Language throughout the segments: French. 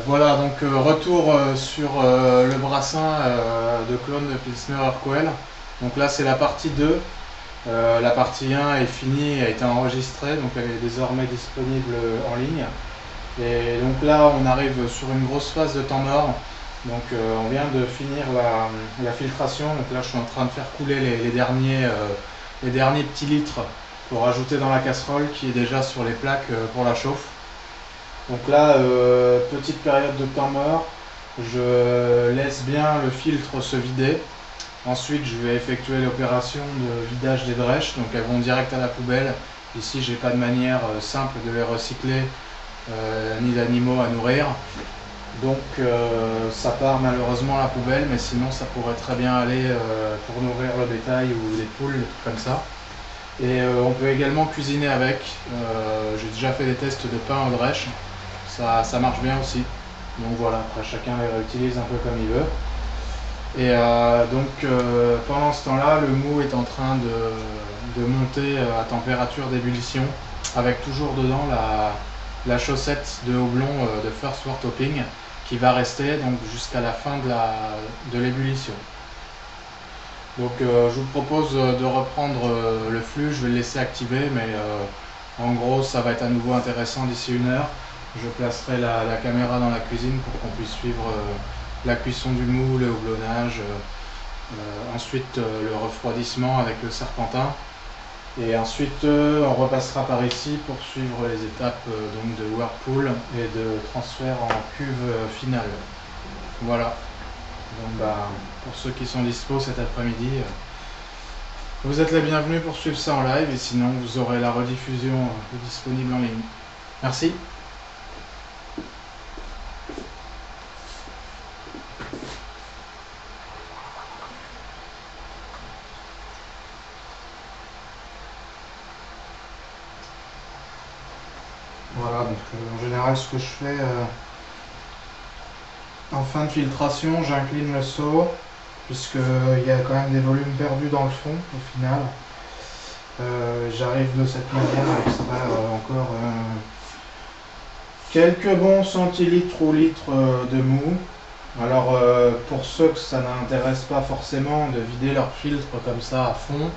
Voilà, donc retour sur le brassin de clone de Pilsner Urquell. Donc là c'est la partie 2. La partie 1 est finie, a été enregistrée, donc elle est désormais disponible en ligne. Et donc là on arrive sur une grosse phase de temps mort. Donc on vient de finir la filtration. Donc là je suis en train de faire couler les derniers petits litres pour ajouter dans la casserole qui est déjà sur les plaques pour la chauffe. Donc là, petite période de temps mort, je laisse bien le filtre se vider. Ensuite, je vais effectuer l'opération de vidage des drèches, donc elles vont direct à la poubelle. Ici, j'ai pas de manière simple de les recycler, ni d'animaux à nourrir. Donc ça part malheureusement à la poubelle, mais sinon ça pourrait très bien aller pour nourrir le bétail ou les poules, des trucs comme ça. Et on peut également cuisiner avec. J'ai déjà fait des tests de pain aux drèches. Ça marche bien aussi. Donc voilà, après chacun les réutilise un peu comme il veut. Et pendant ce temps-là, le mou est en train de monter à température d'ébullition, avec toujours dedans la chaussette de houblon de First World Topping qui va rester donc jusqu'à la fin de l'ébullition. Donc je vous propose de reprendre le flux, je vais le laisser activer, mais en gros ça va être à nouveau intéressant d'ici 1 heure. Je placerai la caméra dans la cuisine pour qu'on puisse suivre la cuisson du mou, le houblonnage, ensuite le refroidissement avec le serpentin. Et ensuite on repassera par ici pour suivre les étapes donc de whirlpool et de transfert en cuve finale. Voilà. Donc pour ceux qui sont dispo cet après-midi, vous êtes les bienvenus pour suivre ça en live et sinon vous aurez la rediffusion disponible en ligne. Merci. Voilà, donc en général ce que je fais en fin de filtration, j'incline le seau puisqu'il y a quand même des volumes perdus dans le fond au final. J'arrive de cette manière à extraire encore quelques bons centilitres ou litres de mou. Alors pour ceux que ça n'intéresse pas forcément de vider leur filtre comme ça à fond,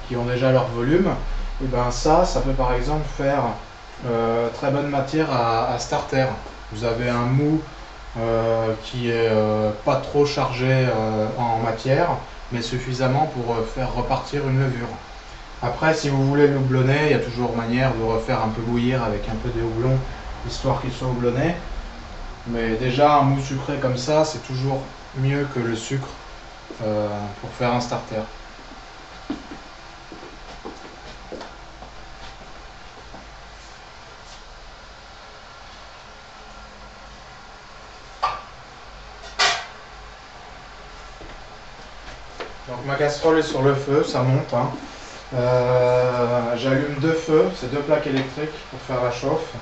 qui ont déjà leur volume, et ben ça peut par exemple faire très bonne matière à starter. Vous avez un mou qui est pas trop chargé en matière, mais suffisamment pour faire repartir une levure. Après, si vous voulez le houblonner, il y a toujours manière de refaire un peu bouillir avec un peu de houblon, histoire qu'il soit houblonné. Mais déjà, un mou sucré comme ça, c'est toujours mieux que le sucre pour faire un starter. Donc ma casserole est sur le feu, ça monte. Hein. J'allume 2 feux, c'est 2 plaques électriques pour faire la chauffe.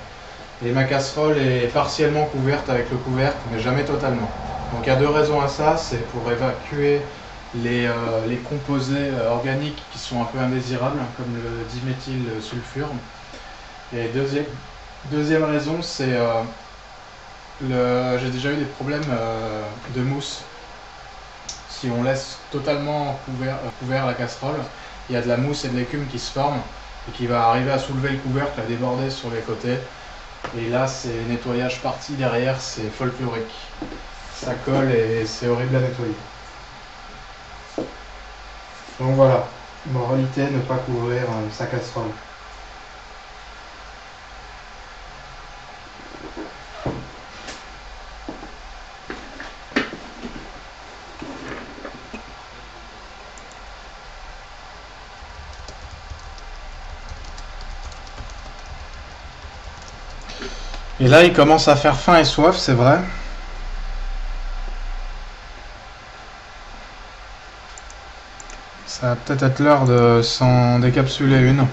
Et ma casserole est partiellement couverte avec le couvercle, mais jamais totalement. Donc il y a 2 raisons à ça, c'est pour évacuer les composés organiques qui sont un peu indésirables, comme le diméthylsulfure. Et deuxième raison, c'est j'ai déjà eu des problèmes de mousse. Si on laisse totalement couvert la casserole, il y a de la mousse et de l'écume qui se forment et qui va arriver à soulever le couvercle, à déborder sur les côtés. Et là, c'est nettoyage parti derrière, c'est folklorique. Ça colle et c'est horrible à nettoyer. Donc voilà, moralité, ne pas couvrir sa casserole. Et là, il commence à faire faim et soif, c'est vrai. Ça va peut-être être l'heure de s'en décapsuler une.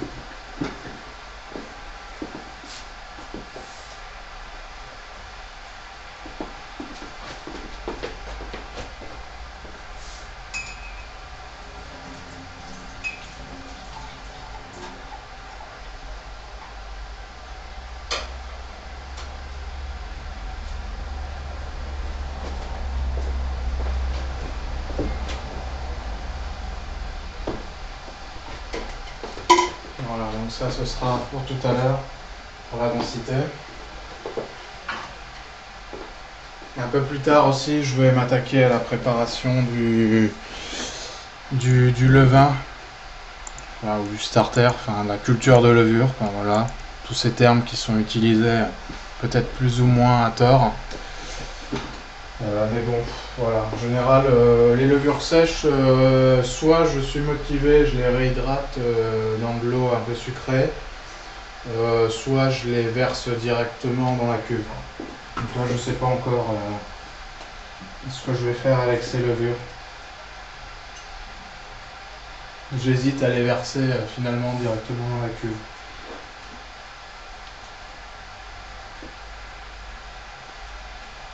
Voilà, donc ça ce sera pour tout à l'heure, pour la densité. Un peu plus tard aussi, je vais m'attaquer à la préparation du levain, enfin, ou du starter, enfin la culture de levure, enfin, voilà. Tous ces termes qui sont utilisés peut-être plus ou moins à tort. Mais bon, voilà. En général, les levures sèches, soit je suis motivé, je les réhydrate dans de l'eau un peu sucrée, soit je les verse directement dans la cuve. Donc là, je ne sais pas encore ce que je vais faire avec ces levures. J'hésite à les verser finalement directement dans la cuve.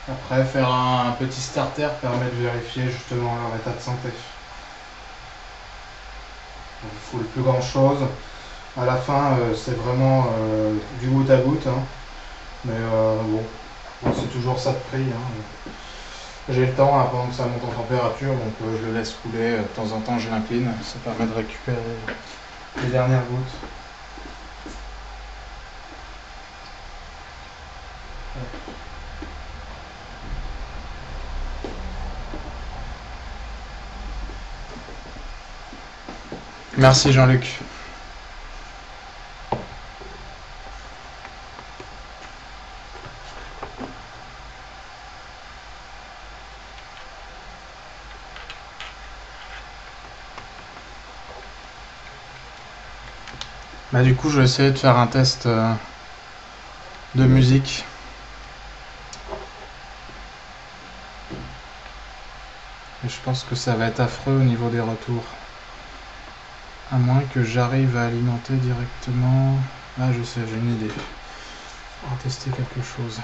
Après, faire un petit starter permet de vérifier justement leur état de santé. Il ne faut plus grand chose. À la fin, c'est vraiment du goutte à goutte. Hein. Mais bon, c'est toujours ça de prix. Hein. J'ai le temps pendant que ça monte en température, donc je le laisse couler. De temps en temps, je l'incline. Ça permet de récupérer les dernières gouttes. Merci Jean-Luc. Bah, du coup, je vais essayer de faire un test de musique. Et je pense que ça va être affreux au niveau des retours. À moins que j'arrive à alimenter directement. Ah, je sais, j'ai une idée. On va tester quelque chose.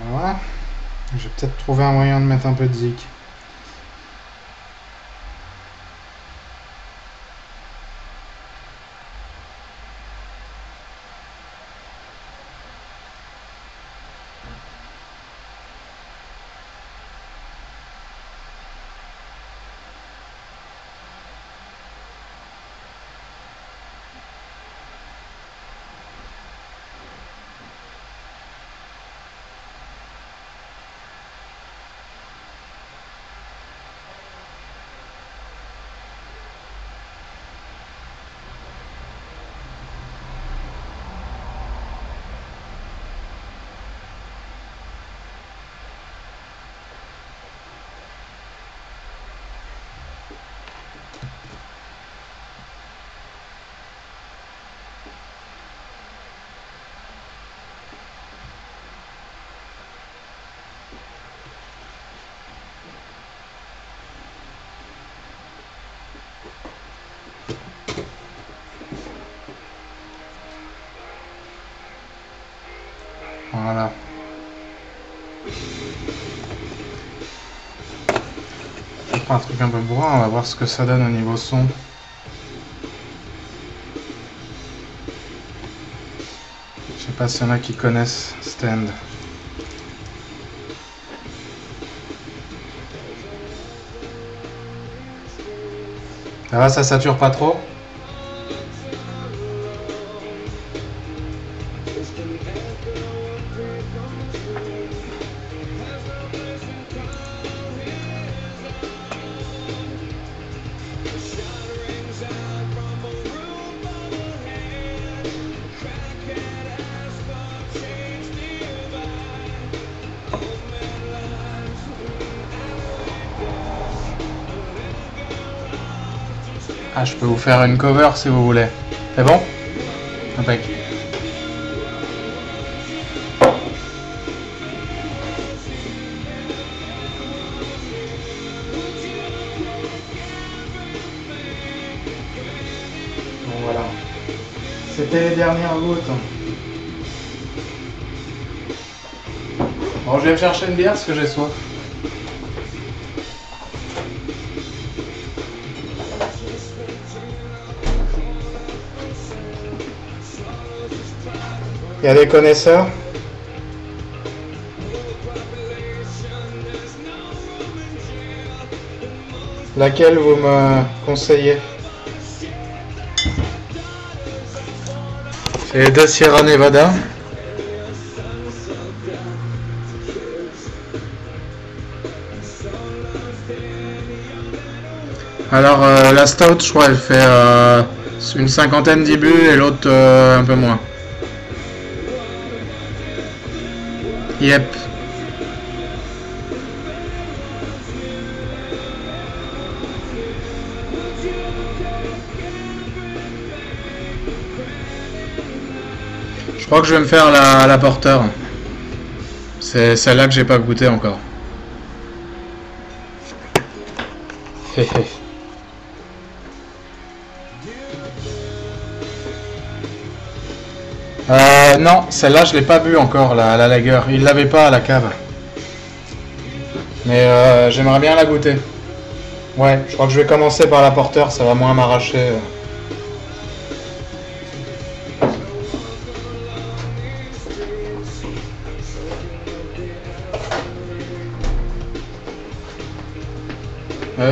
Voilà. Je vais peut-être trouver un moyen de mettre un peu de zik. Voilà. Je prends un truc un peu bourrin, on va voir ce que ça donne au niveau son. Je sais pas s'il y en a qui connaissent Stand. Ça va, ça sature pas trop? Ah, je peux vous faire une cover si vous voulez. C'est bon? Impec. Bon, voilà. C'était les dernières gouttes. Bon, je vais me chercher une bière parce que j'ai soif. Il y a des connaisseurs? Laquelle vous me conseillez? C'est les deux Sierra Nevada. Alors la stout, je crois, elle fait une cinquantaine d'ibus et l'autre un peu moins. Yep. Je crois que je vais me faire la porteur. C'est celle-là que j'ai pas goûté encore. Non, celle-là je l'ai pas bu encore, la lager. Il l'avait pas à la cave. Mais j'aimerais bien la goûter. Ouais, je crois que je vais commencer par la porteur, ça va moins m'arracher.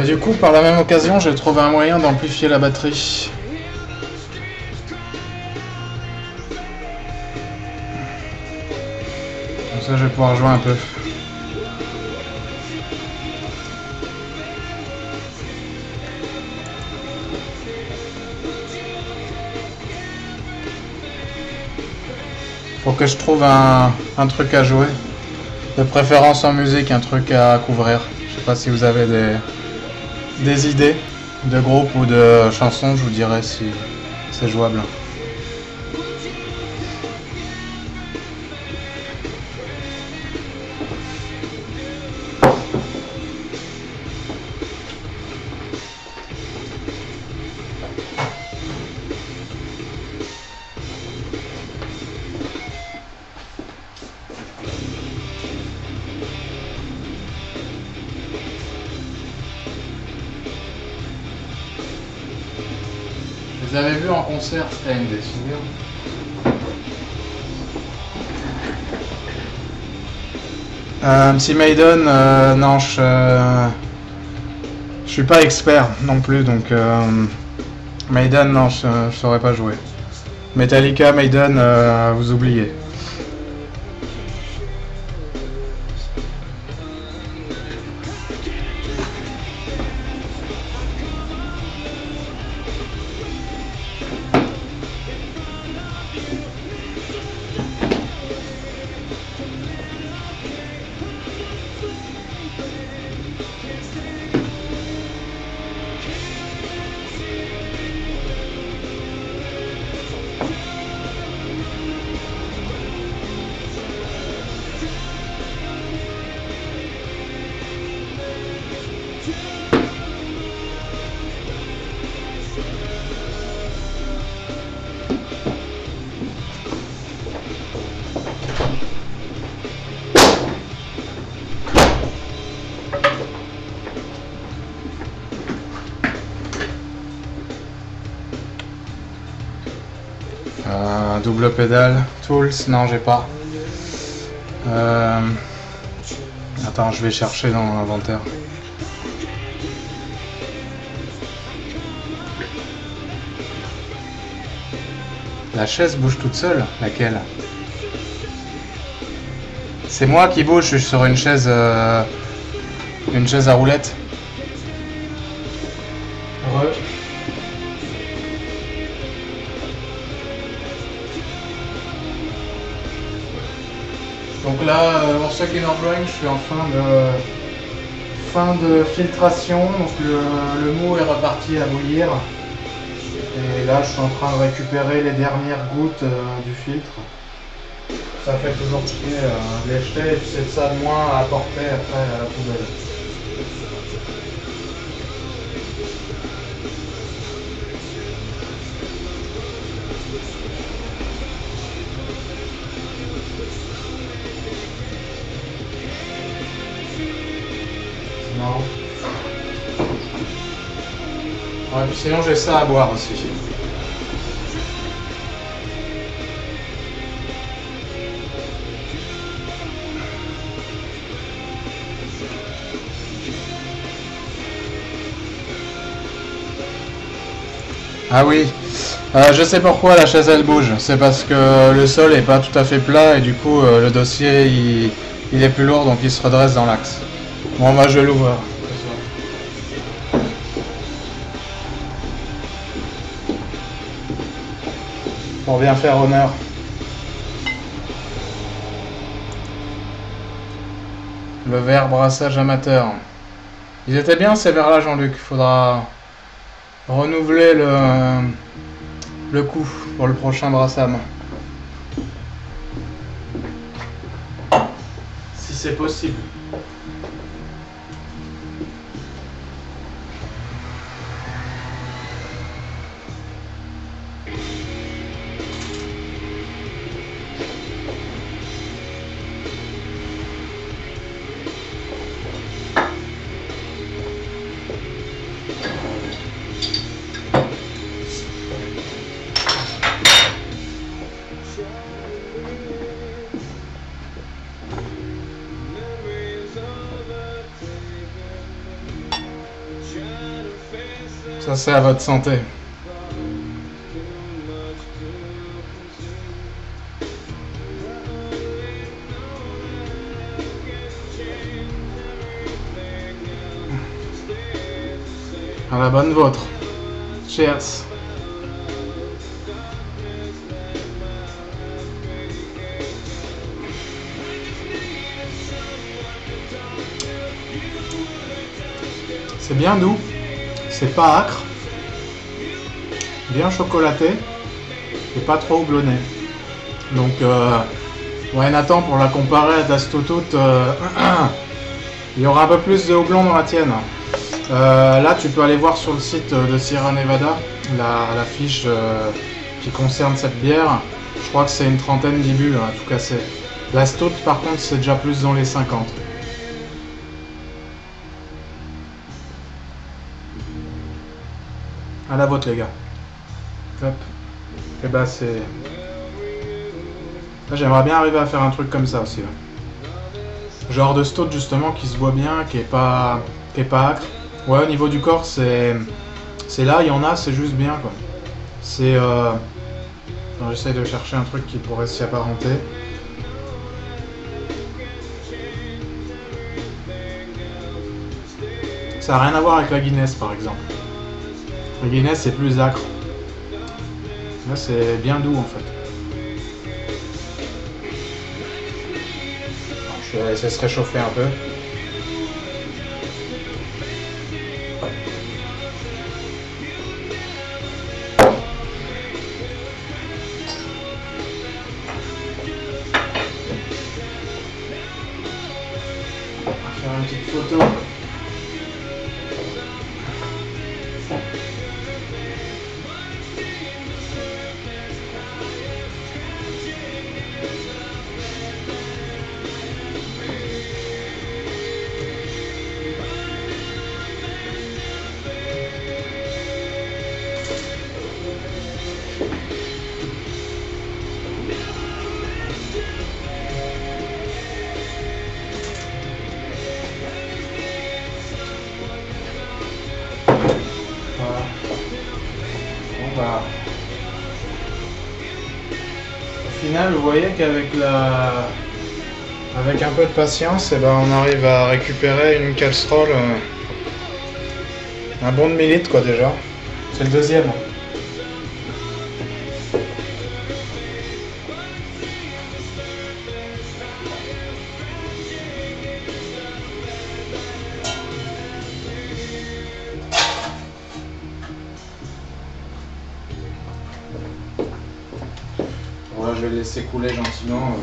Du coup, par la même occasion, j'ai trouvé un moyen d'amplifier la batterie. Comme ça, je vais pouvoir jouer un peu. Faut que je trouve un truc à jouer. De préférence en musique, un truc à couvrir. Je sais pas si vous avez des idées de groupes ou de chansons, je vous dirai si c'est jouable. Vous avez vu en concert, c'était une des souvenirs. Petit Maiden, non, je suis pas expert non plus, donc Maiden, non, je saurais pas jouer. Metallica, Maiden, vous oubliez. Double pédale, tools, non j'ai pas. Attends, je vais chercher dans l'inventaire. La chaise bouge toute seule? Laquelle? C'est moi qui bouge, je suis sur une chaise à roulettes. Ouais. Donc là, pour ceux qui n'ont drawing, je suis en fin de filtration, donc le mou est reparti à bouillir. Et là, je suis en train de récupérer les dernières gouttes du filtre. Ça fait toujours chier de les jeter, et puis c'est ça de moins à apporter après à la poubelle. Non. Ouais, puis sinon j'ai ça à boire aussi. Ah oui, je sais pourquoi la chaise elle bouge. C'est parce que le sol est pas tout à fait plat et du coup le dossier il est plus lourd donc il se redresse dans l'axe. Bon bah je l'ouvre. Pour bien faire honneur. Le verre brassage amateur. Ils étaient bien ces verres là Jean-Luc, faudra renouveler le coup pour le prochain brassam. Si c'est possible. Ça c'est à votre santé. À la bonne vôtre. Cheers. C'est bien doux. C'est pas âcre, bien chocolaté et pas trop houblonné. Donc, ouais, Nathan, pour la comparer à Das Tutut, il y aura un peu plus de houblon dans la tienne. Là, tu peux aller voir sur le site de Sierra Nevada la fiche qui concerne cette bière. Je crois que c'est une trentaine d'ibus à tout casser. La Stout, par contre, c'est déjà plus dans les 50. À la vôtre les gars. Hop. Et bah c'est... J'aimerais bien arriver à faire un truc comme ça aussi. Ouais. Genre de stout justement qui se boit bien, qui est pas acre. Ouais, au niveau du corps c'est là, il y en a, c'est juste bien quoi. C'est... J'essaye de chercher un truc qui pourrait s'y apparenter. Ça n'a rien à voir avec la Guinness par exemple. La Guinness c'est plus acre. Là c'est bien doux en fait. Alors, je vais laisser se réchauffer un peu. On va faire une petite photo. final, vous voyez qu'avec avec un peu de patience, eh ben, on arrive à récupérer une casserole, un bon demi-litre quoi déjà. C'est le deuxième. Voilà, je vais le laisser couler gentiment.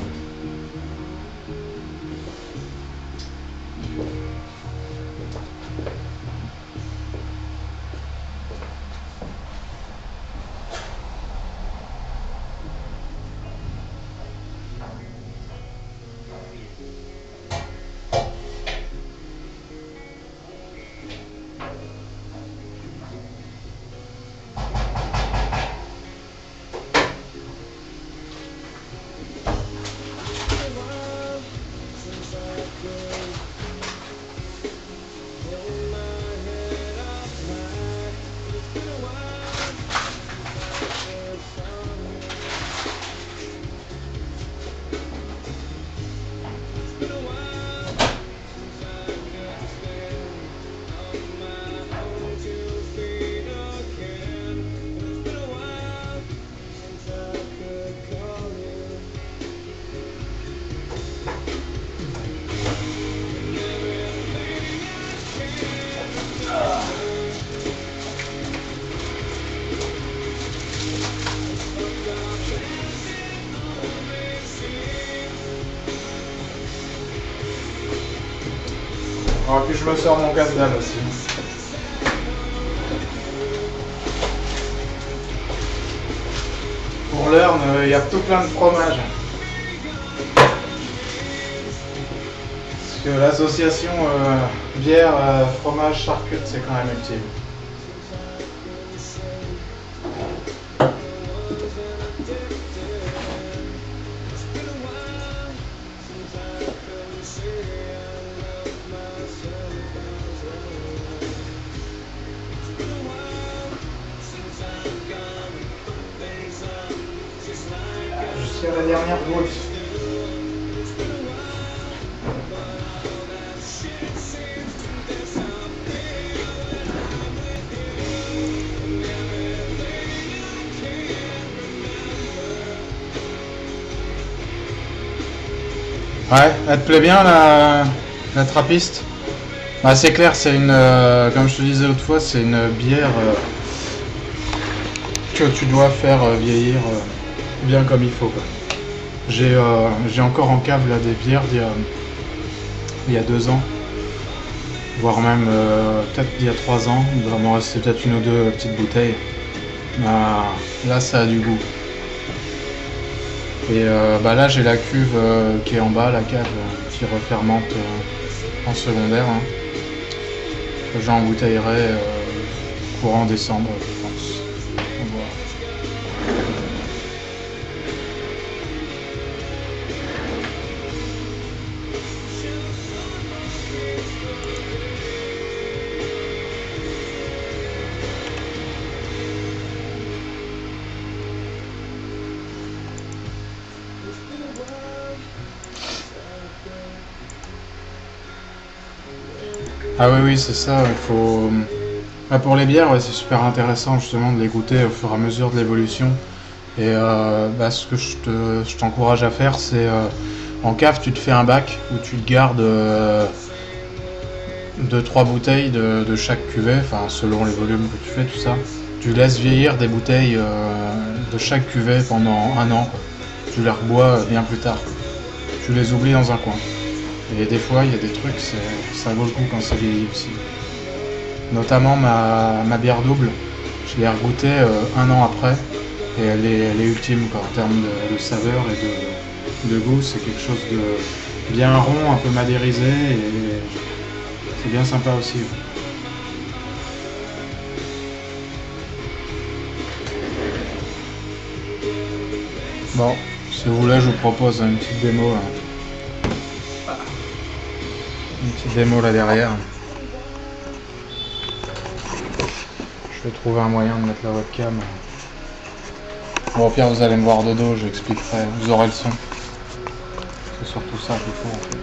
Et puis je me sors mon casse-dalle aussi. Pour l'heure, il y a tout plein de fromages. Parce que l'association bière, fromage, charcute, c'est quand même utile. Jusqu'à la dernière goutte. Ouais, elle te plaît bien la trappiste? Bah, c'est clair, c'est une, comme je te disais l'autre fois, c'est une bière que tu dois faire vieillir bien comme il faut, quoi. J'ai encore en cave là des bières il y a 2 ans, voire même peut-être il y a 3 ans. Il doit m'en rester peut-être une ou deux petites bouteilles. Bah, là ça a du goût. Et bah là j'ai la cuve qui est en bas, la cave qui refermente en secondaire, hein, que j'embouteillerai courant décembre, je pense. On va voir. Ah oui, oui, c'est ça, il faut... Bah, pour les bières, ouais, c'est super intéressant justement de les goûter au fur et à mesure de l'évolution. Et bah, ce que je t'encourage à faire, c'est en cave, tu te fais un bac où tu te gardes 2-3 bouteilles de chaque cuvée, enfin selon les volumes que tu fais, tout ça. Tu laisses vieillir des bouteilles de chaque cuvée pendant 1 an, quoi. Tu les rebois bien plus tard. Tu les oublies dans un coin. Et des fois, il y a des trucs, ça vaut le coup quand c'est vieilli aussi. Notamment ma bière double, je l'ai regoûtée 1 an après, et elle est ultime quoi, en termes de saveur et de goût. C'est quelque chose de bien rond, un peu madérisé, et c'est bien sympa aussi. Bon, si vous voulez, je vous propose une petite démo. Une petite démo là derrière. Je vais trouver un moyen de mettre la webcam Bon, au pire, vous allez me voir de dos, je expliquerai, vous aurez le son. C'est surtout ça qu'il faut en fait.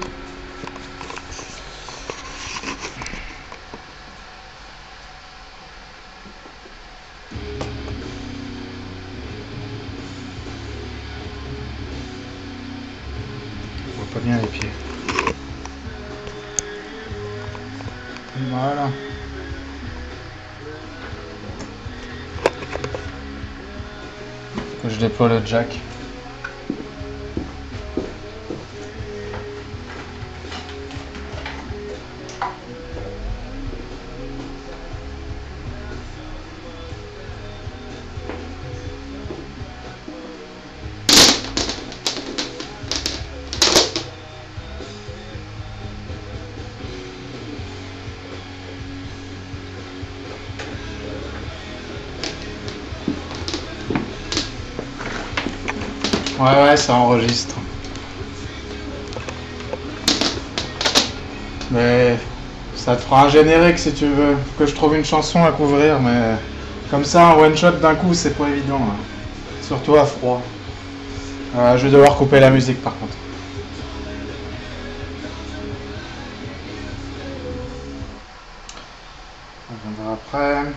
On voit pas bien les pieds. Voilà. Que je déploie le jack. Ouais, ça enregistre. Mais ça te fera un générique si tu veux. Que je trouve une chanson à couvrir, mais comme ça, un one shot d'un coup, c'est pas évident. Hein. Surtout à froid. Je vais devoir couper la musique par contre. On viendra après.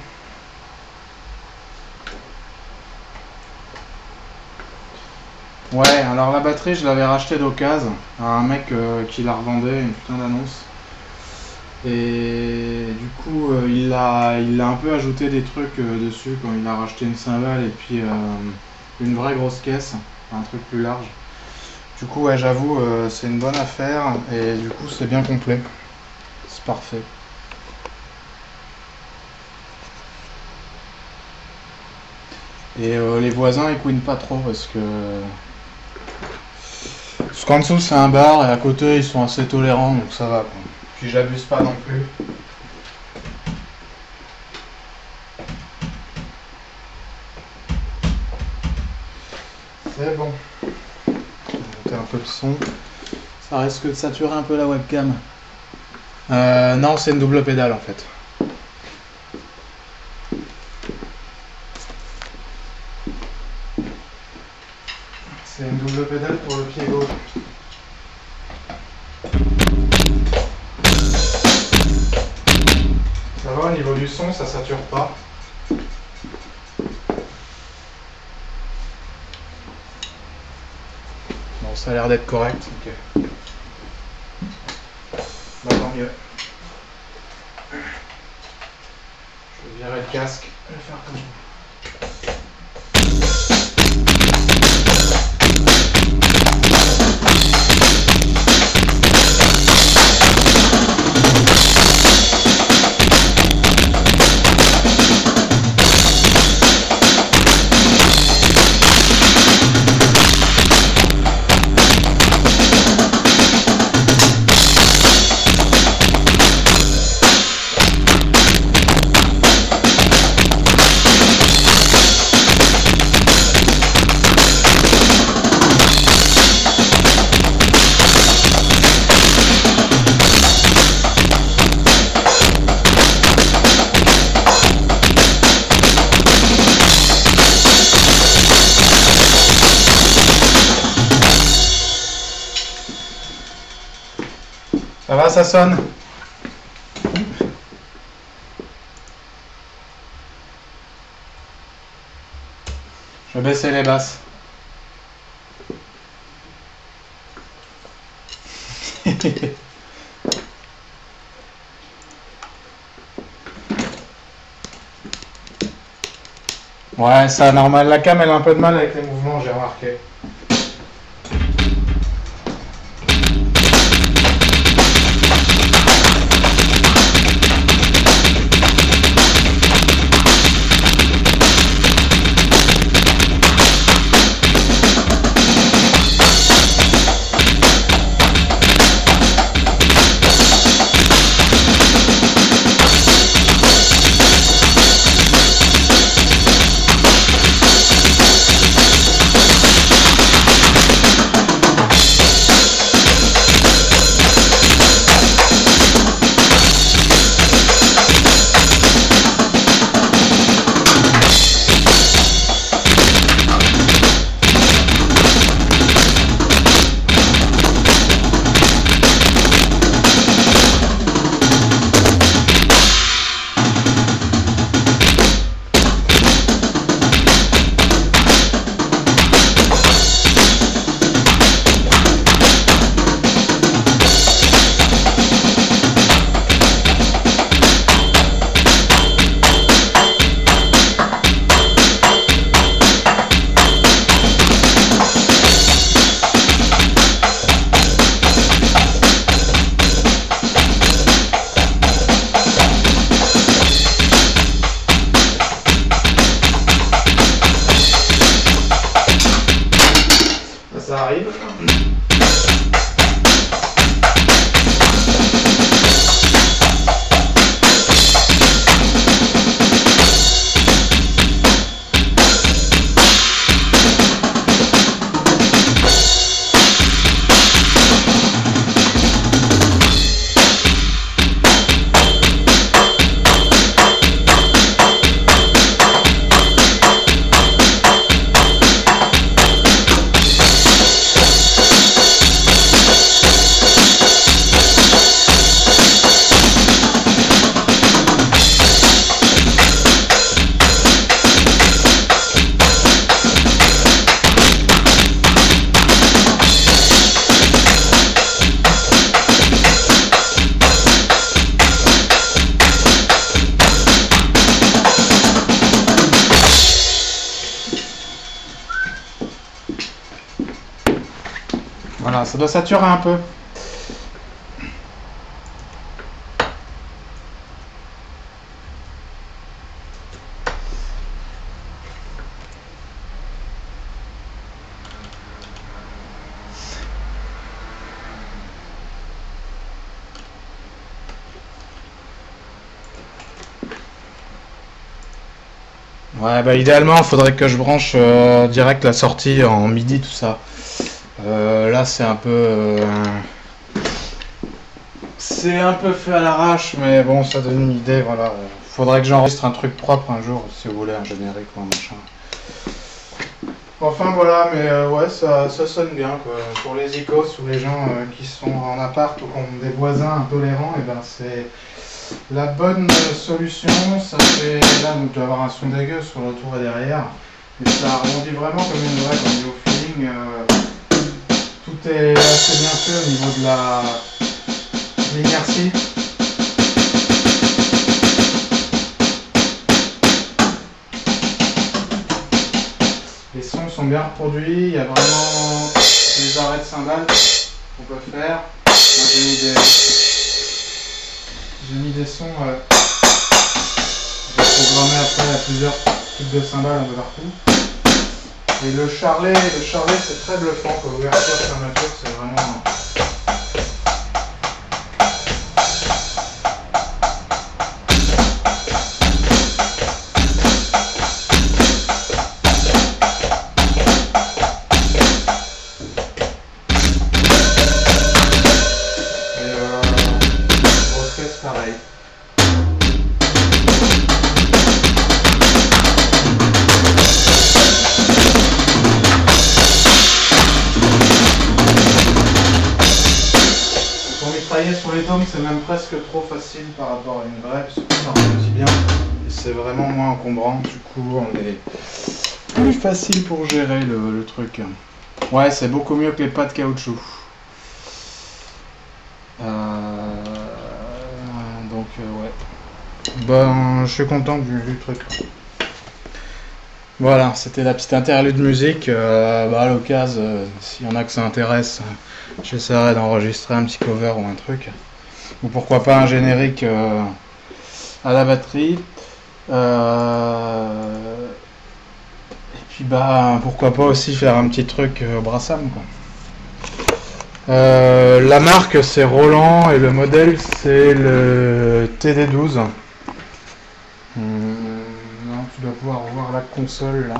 Ouais, alors la batterie, je l'avais rachetée d'occasion à un mec qui la revendait, une putain d'annonce. Et du coup, il a un peu ajouté des trucs dessus quand il a racheté une cymbale et puis une vraie grosse caisse, un truc plus large. Du coup, ouais, j'avoue, c'est une bonne affaire et du coup, c'est bien complet. C'est parfait. Et les voisins ils couinent pas trop parce qu'en dessous c'est un bar et à côté ils sont assez tolérants donc ça va quoi. Puis j'abuse pas non plus. C'est bon. On va monter un peu de son. Ça risque de saturer un peu la webcam. Non, c'est une double pédale en fait. C'est une double pédale pour le pied gauche. Ça va au niveau du son, ça sature pas. Bon, ça a l'air d'être correct. Ok. Bah, tant mieux. Je vais virer le casque. Je vais faire comme ça. Ça va, ça sonne? Je vais baisser les basses. Ouais, ça normal. La cam elle a un peu de mal avec les mouvements, j'ai remarqué. ça arrive. Voilà, ça doit saturer un peu. Ouais, bah idéalement, il faudrait que je branche direct la sortie en MIDI, tout ça. Là, c'est un peu fait à l'arrache, mais bon, ça donne une idée, voilà. Faudrait que j'enregistre un truc propre un jour, si vous voulez, un générique ou un machin. Enfin voilà, mais ouais, ça sonne bien, quoi. Pour les icos ou les gens qui sont en appart ou qui ont des voisins intolérants, et ben c'est la bonne solution. Ça fait là, donc tu vas avoir un son dégueu sur le tour et derrière, et ça arrondit vraiment comme une vraie, comme au feeling. Tout est assez bien fait au niveau de l'inertie. Les sons sont bien reproduits, il y a vraiment des arrêts de cymbales qu'on peut faire. Moi j'ai mis des sons, j'ai programmé après à plusieurs types de cymbales un peu partout. Et le charlet c'est très bluffant, comme ouverture, fermeture, c'est vraiment... Pareil. Pour mitrailler sur les tomes, c'est même presque trop facile par rapport à une vraie, parce que ça ralentit bien et c'est vraiment moins encombrant. Du coup, on est plus facile pour gérer le truc. Ouais, c'est beaucoup mieux que les pâtes caoutchouc. Donc ouais, ben je suis content du truc. Voilà, c'était la petite interlude de musique. À l'occasion, s'il y en a que ça intéresse, j'essaierai d'enregistrer un petit cover ou un truc, ou pourquoi pas un générique à la batterie. Et puis bah pourquoi pas aussi faire un petit truc Brassam, quoi. La marque c'est Roland et le modèle c'est le TD12. Non, tu dois pouvoir voir la console là.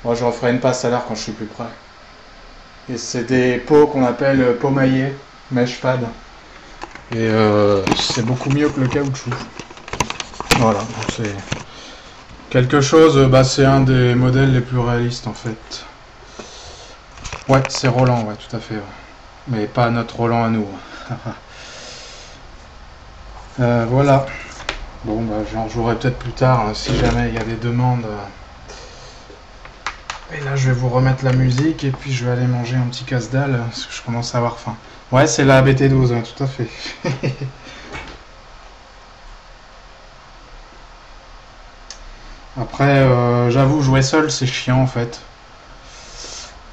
Moi je referai une passe à l'heure quand je suis plus près. Et c'est des pots qu'on appelle pots maillés, mesh pad. Et c'est beaucoup mieux que le caoutchouc. Voilà, c'est quelque chose, c'est un des modèles les plus réalistes en fait. Ouais, c'est Roland, ouais, tout à fait. Ouais. Mais pas notre Roland à nous. Voilà. Bon, j'en jouerai peut-être plus tard, hein, si jamais il y a des demandes. Et là, je vais vous remettre la musique et puis je vais aller manger un petit casse-dalle parce que je commence à avoir faim. Ouais, c'est la BT12, hein, tout à fait. Après, j'avoue, jouer seul, c'est chiant en fait.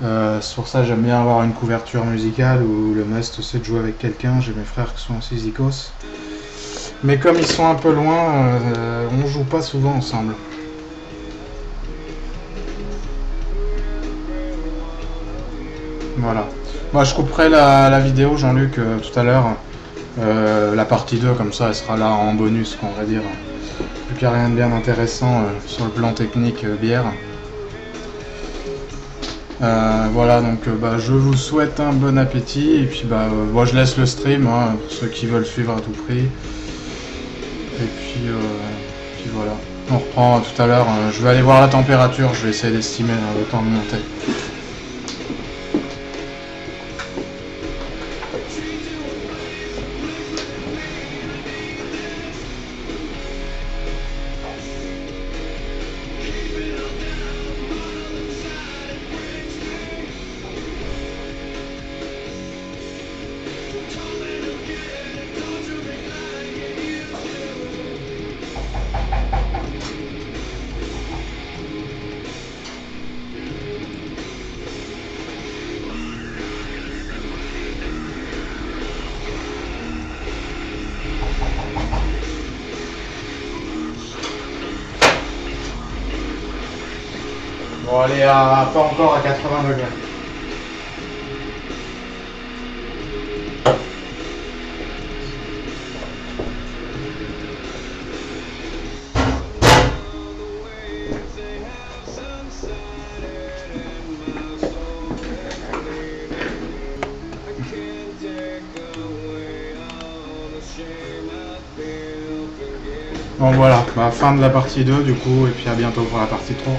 C'est pour ça que j'aime bien avoir une couverture musicale où le must c'est de jouer avec quelqu'un. J'ai mes frères qui sont aussi zikos. Mais comme ils sont un peu loin, on joue pas souvent ensemble. Voilà. Moi je couperai la vidéo, Jean-Luc, tout à l'heure. La partie 2, comme ça, elle sera là en bonus, on va dire. Plus qu'il n'y a rien de bien intéressant sur le plan technique bière. Voilà, donc je vous souhaite un bon appétit. Et puis moi je laisse le stream, hein, pour ceux qui veulent suivre à tout prix. Et puis voilà. On reprend tout à l'heure. Je vais aller voir la température, je vais essayer d'estimer le temps de monter. Bon, elle est pas encore à 80 degrés. Bon voilà, fin de la partie 2 du coup, et puis à bientôt pour la partie 3.